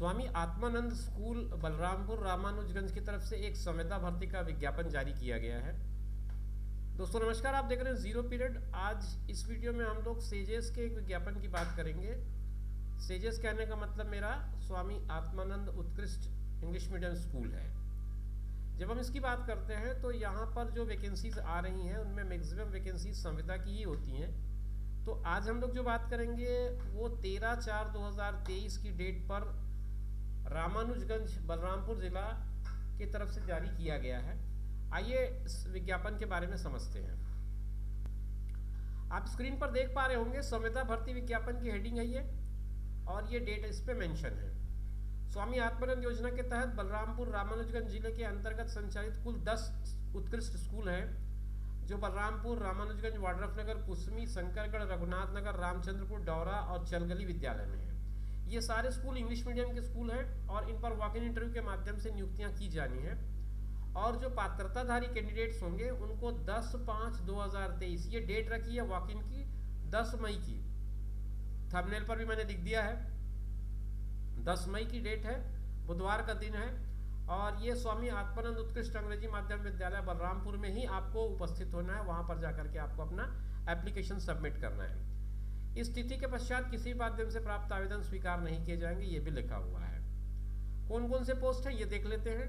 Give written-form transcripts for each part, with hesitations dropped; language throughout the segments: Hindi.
स्वामी आत्मानंद स्कूल बलरामपुर रामानुजगंज की तरफ से एक संविदा भर्ती का विज्ञापन जारी किया गया है। दोस्तों नमस्कार, आप देख रहे हैं जीरो पीरियड। आज इस वीडियो में हम लोग सेजेस के एक विज्ञापन की बात करेंगे। सेजेस कहने का मतलब मेरा स्वामी आत्मानंद उत्कृष्ट इंग्लिश मीडियम स्कूल है। जब हम इसकी बात करते हैं तो यहाँ पर जो वैकेंसीज आ रही हैं उनमें मैक्सिमम वैकेंसीज संविदा की ही होती हैं। तो आज हम लोग जो बात करेंगे वो 13/4/2023 की डेट पर रामानुजगंज बलरामपुर ज़िला की तरफ से जारी किया गया है। आइए इस विज्ञापन के बारे में समझते हैं। आप स्क्रीन पर देख पा रहे होंगे संविदा भर्ती विज्ञापन की हेडिंग है ये, और ये डेट इस पे मेंशन है। स्वामी आत्मानंद योजना के तहत बलरामपुर रामानुजगंज जिले के अंतर्गत संचालित कुल 10 उत्कृष्ट स्कूल हैं जो बलरामपुर, रामानुजगंज, वाड्रफनगर, कुसमी, शंकरगढ़, रघुनाथ नगर, रामचंद्रपुर, डौरा और चलगली विद्यालय में हैं। ये सारे स्कूल इंग्लिश मीडियम के स्कूल हैं और इन पर वॉक इन इंटरव्यू के माध्यम से नियुक्तियां की जानी हैं। और जो पात्रताधारी कैंडिडेट्स होंगे उनको 10/5/2023 ये डेट रखी है वॉक इन की, 10 मई की। थंबनेल पर भी मैंने लिख दिया है, 10 मई की डेट है, बुधवार का दिन है। और ये स्वामी आत्मानंद उत्कृष्ट अंग्रेजी माध्यम विद्यालय बलरामपुर में ही आपको उपस्थित होना है। वहां पर जाकर के आपको अपना एप्लीकेशन सबमिट करना है। इस तिथि के पश्चात किसी माध्यम से प्राप्त आवेदन स्वीकार नहीं किए जाएंगे, ये भी लिखा हुआ है। कौन कौन से पोस्ट है ये देख लेते हैं।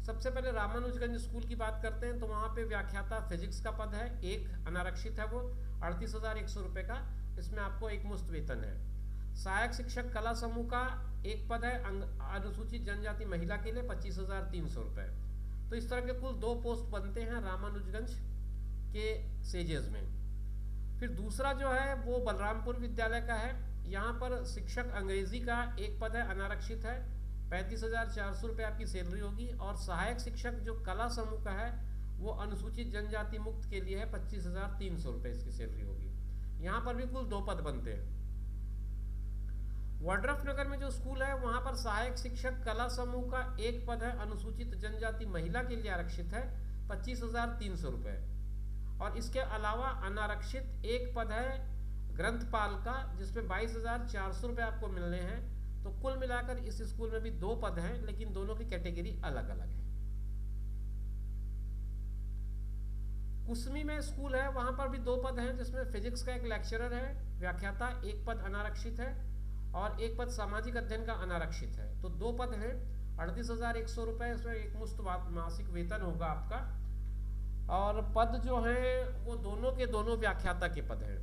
सबसे पहले रामानुजगंज स्कूल की बात करते हैं तो वहाँ पे व्याख्याता फिजिक्स का पद है, एक अनारक्षित है, वो 38,100 रुपये का, इसमें आपको एक मुश्त वेतन है। सहायक शिक्षक कला समूह का एक पद है अनुसूचित जनजाति महिला के लिए 25,300 रुपये। तो इस तरह के कुल 2 पोस्ट बनते हैं रामानुजगंज के सेजेस में। फिर दूसरा जो है वो बलरामपुर विद्यालय का है। यहाँ पर शिक्षक अंग्रेजी का एक पद है, अनारक्षित है, 35,400 रुपये आपकी सैलरी होगी। और सहायक शिक्षक जो कला समूह का है वो अनुसूचित जनजाति मुक्त के लिए है, 25,300 रुपये इसकी सैलरी होगी। यहाँ पर भी कुल 2 पद बनते हैं। वाड्रफनगर में जो स्कूल है वहाँ पर सहायक शिक्षक कला समूह का एक पद है, अनुसूचित जनजाति महिला के लिए आरक्षित है, 25,300 रुपये। और इसके अलावा अनारक्षित एक पद है ग्रंथपाल का, जिसमें 22,400 रुपये आपको मिलने हैं। तो कुल मिलाकर इस स्कूल में भी 2 पद हैं, लेकिन दोनों की कैटेगरी अलग अलग है। कुसमी में स्कूल है, वहां पर भी 2 पद हैं, जिसमें फिजिक्स का एक लेक्चरर है, व्याख्याता, एक पद अनारक्षित है, और एक पद सामाजिक अध्ययन का अनारक्षित है। तो 2 पद हैं, 38,100 रुपये, इसमें एक मुश्त मासिक वेतन होगा आपका। और पद जो हैं वो दोनों के दोनों व्याख्याता के पद हैं।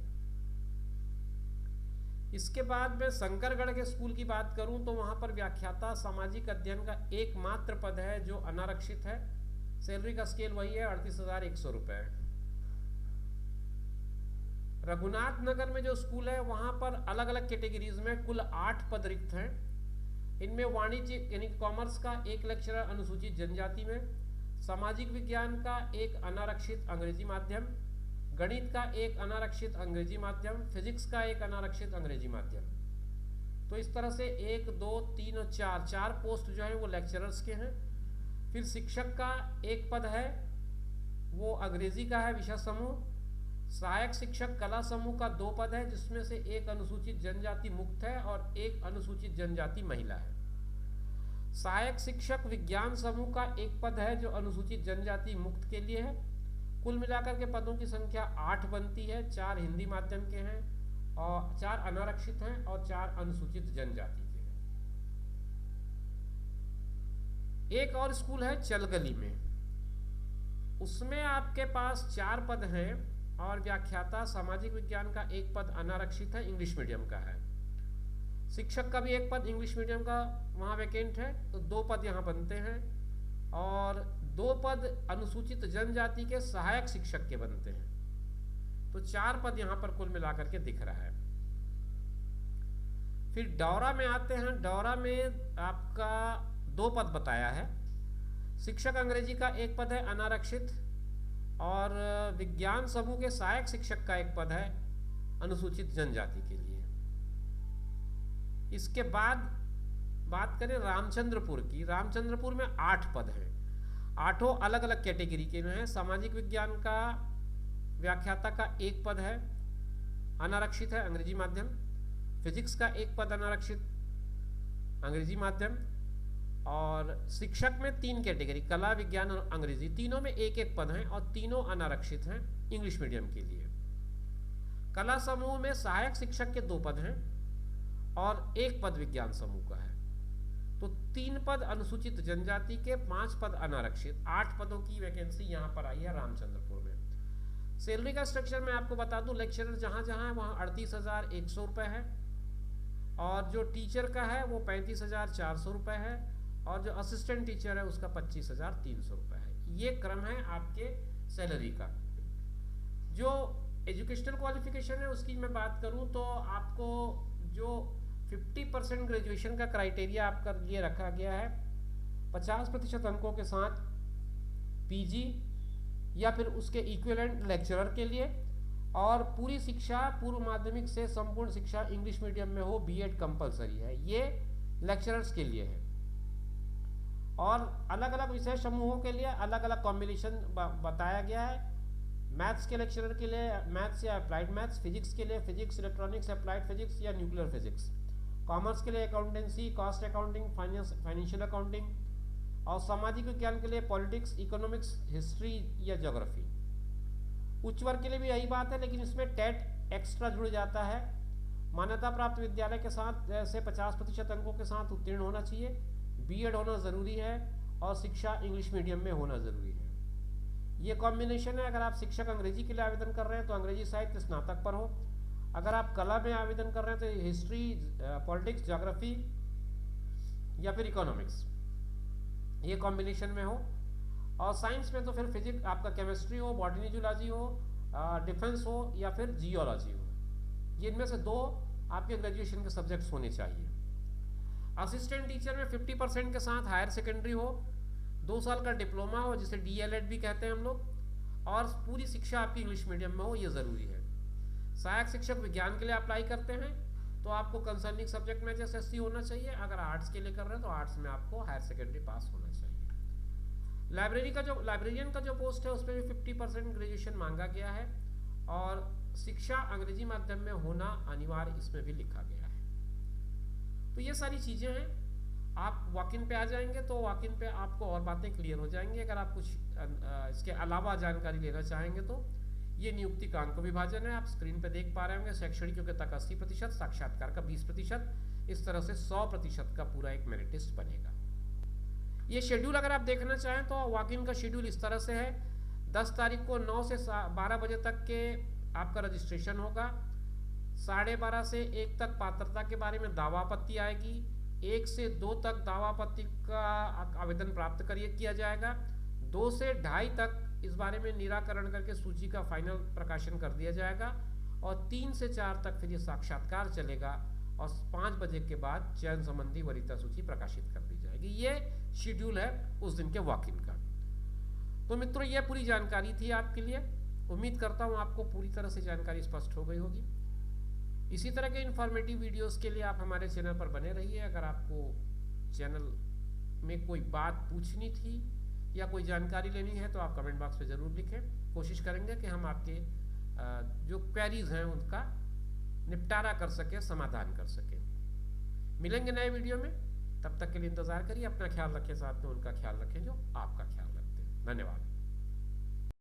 इसके बाद मैं शंकरगढ़ के स्कूल की बात करूं तो वहां पर व्याख्याता सामाजिक अध्ययन का एकमात्र पद है जो अनारक्षित है। सैलरी का स्केल वही है, 38,100 रुपये। रघुनाथ नगर में जो स्कूल है वहां पर अलग अलग कैटेगरीज में कुल 8 पद रिक्त हैं। इनमें वाणिज्य यानी कॉमर्स का एक लेक्चरर अनुसूचित जनजाति में, सामाजिक विज्ञान का एक अनारक्षित अंग्रेजी माध्यम, गणित का एक अनारक्षित अंग्रेजी माध्यम, फिजिक्स का एक अनारक्षित अंग्रेजी माध्यम। तो इस तरह से 1, 2, 3 और 4 पोस्ट जो है वो लेक्चरर्स के हैं। फिर शिक्षक का एक पद है, वो अंग्रेजी का है विषय समूह। सहायक शिक्षक कला समूह का 2 पद है, जिसमें से एक अनुसूचित जनजाति मुक्त है और एक अनुसूचित जनजाति महिला है। सहायक शिक्षक विज्ञान समूह का एक पद है जो अनुसूचित जनजाति मुक्त के लिए है। कुल मिलाकर के पदों की संख्या 8 बनती है। 4 हिंदी माध्यम के हैं और 4 अनारक्षित हैं और 4 अनुसूचित जनजाति के हैं। एक और स्कूल है चलगली में, उसमें आपके पास 4 पद हैं और व्याख्याता सामाजिक विज्ञान का एक पद अनारक्षित है, इंग्लिश मीडियम का है। शिक्षक का भी एक पद इंग्लिश मीडियम का वहाँ वैकेंट है, तो 2 पद यहाँ बनते हैं। और 2 पद अनुसूचित जनजाति के सहायक शिक्षक के बनते हैं। तो 4 पद यहाँ पर कुल मिलाकर के दिख रहा है। फिर डौरा में आते हैं। डौरा में आपका 2 पद बताया है। शिक्षक अंग्रेजी का एक पद है अनारक्षित, और विज्ञान समूह के सहायक शिक्षक का एक पद है अनुसूचित जनजाति के लिए। इसके बाद बात करें रामचंद्रपुर की। रामचंद्रपुर में 8 पद हैं, 8 अलग अलग कैटेगरी के हैं। सामाजिक विज्ञान का व्याख्याता का एक पद है, अनारक्षित है, अंग्रेजी माध्यम। फिजिक्स का एक पद अनारक्षित, अंग्रेजी माध्यम। और शिक्षक में 3 कैटेगरी, कला, विज्ञान और अंग्रेजी, तीनों में एक एक पद हैं और तीनों अनारक्षित हैं इंग्लिश मीडियम के लिए। कला समूह में सहायक शिक्षक के 2 पद हैं और 1 पद विज्ञान समूह का है। तो 3 पद अनुसूचित जनजाति के, 5 पद अनारक्षित, 8 पदों की वैकेंसी यहाँ पर आई है रामचंद्रपुर में। सैलरी का स्ट्रक्चर मैं आपको बता दूं, लेक्चरर जहाँ जहाँ है वहाँ 38,100 रुपये है, और जो टीचर का है वो 35,400 रुपये है, और जो असिस्टेंट टीचर है उसका 25,300 रुपये है। ये क्रम है आपके सैलरी का। जो एजुकेशनल क्वालिफिकेशन है उसकी मैं बात करूं तो आपको जो 50% ग्रेजुएशन का क्राइटेरिया आपका लिए रखा गया है, 50% अंकों के साथ पीजी या फिर उसके इक्विवेलेंट लेक्चरर के लिए, और पूरी शिक्षा पूर्व माध्यमिक से संपूर्ण शिक्षा इंग्लिश मीडियम में हो, बीएड कंपलसरी है, ये लेक्चरर्स के लिए है। और अलग अलग विषय समूहों के लिए अलग अलग कॉम्बिनेशन बताया गया है। मैथ्स के लेक्चरर के लिए मैथ्स या अप्लाइड मैथ्स, फिजिक्स के लिए फिजिक्स, इलेक्ट्रॉनिक्स, अप्लाइड फिजिक्स या न्यूक्लियर फिजिक्स, कॉमर्स के लिए accountancy, cost accounting, financial accounting, और सामाजिक विज्ञान के लिए पॉलिटिक्स, इकोनॉमिक्स, हिस्ट्री या ज्योग्राफी। उच्च वर्ग के लिए भी यही बात है, लेकिन इसमें टेट एक्स्ट्रा जुड़ जाता है। मान्यता प्राप्त विद्यालय के साथ से 50% अंकों के साथ उत्तीर्ण होना चाहिए, बीएड होना ज़रूरी है, और शिक्षा इंग्लिश मीडियम में होना ज़रूरी है। ये कॉम्बिनेशन है। अगर आप शिक्षक अंग्रेजी के लिए आवेदन कर रहे हैं तो अंग्रेजी साहित्य स्नातक पर हो, अगर आप कला में आवेदन कर रहे हैं तो हिस्ट्री, पॉलिटिक्स, ज्योग्राफी या फिर इकोनॉमिक्स, ये कॉम्बिनेशन में हो, और साइंस में तो फिर फिजिक्स, आपका केमिस्ट्री हो, बॉटनी जूलॉजी हो, डिफेंस हो या फिर जियोलॉजी हो। ये इनमें से 2 आपके ग्रेजुएशन के सब्जेक्ट्स होने चाहिए। असिस्टेंट टीचर में 50% के साथ हायर सेकेंडरी हो, 2 साल का डिप्लोमा हो जिसे डीएलएड भी कहते हैं हम लोग, और पूरी शिक्षा आपकी इंग्लिश मीडियम में हो, ये ज़रूरी है। सहायक शिक्षक विज्ञान के लिए अप्लाई करते हैं तो आपको कंसर्निंग सब्जेक्ट में एसएससी होना चाहिए। अगर आर्ट्स के लिए कर रहे हैं तो आर्ट्स में आपको हायर सेकेंडरी पास होना चाहिए। लाइब्रेरियन का जो पोस्ट है उसमें भी 50% ग्रेजुएशन मांगा गया है, और शिक्षा अंग्रेजी माध्यम में होना अनिवार्य इसमें भी लिखा गया है। तो ये सारी चीज़ें हैं। आप वॉक इन पे आ जाएंगे तो वॉक इन पे आपको और बातें क्लियर हो जाएंगी। अगर आप कुछ इसके अलावा जानकारी लेना चाहेंगे तो ये नियुक्ति का अंक विभाजन है, आप स्क्रीन पे देख पा रहे होंगे। शैक्षणिक योग्यता का 80%, साक्षात्कार का 20%, इस तरह से 100% का पूरा एक मेरिट लिस्ट बनेगा। ये शेड्यूल अगर आप देखना चाहें तो वॉक इन का शेड्यूल इस तरह से है। 10 तारीख को 9 से 12 बजे तक के आपका रजिस्ट्रेशन होगा। 12:30 से 1 तक पात्रता के बारे में दावा आपत्ति आएगी। 1 से 2 तक दावा आपत्ति का आवेदन प्राप्त किया जाएगा। 2 से 2:30 तक इस बारे में निराकरण करके सूची का फाइनल प्रकाशन कर दिया जाएगा, और 3 से 4 तक फिर ये साक्षात्कार चलेगा, और 5 बजे के बाद चयन संबंधी वरीयता सूची प्रकाशित कर दी जाएगी। ये शेड्यूल है उस दिन के वॉक इन का। तो मित्रों, ये पूरी जानकारी थी आपके लिए। उम्मीद करता हूँ आपको पूरी तरह से जानकारी स्पष्ट हो गई होगी। इसी तरह के इन्फॉर्मेटिव वीडियोस के लिए आप हमारे चैनल पर बने रहिए। अगर आपको चैनल में कोई बात पूछनी थी या कोई जानकारी लेनी है तो आप कमेंट बॉक्स में ज़रूर लिखें। कोशिश करेंगे कि हम आपके जो क्वेरीज हैं उनका निपटारा कर सकें, समाधान कर सकें। मिलेंगे नए वीडियो में, तब तक के लिए इंतज़ार करिए। अपना ख्याल रखें, साथ में उनका ख्याल रखें जो आपका ख्याल रखते हैं। धन्यवाद।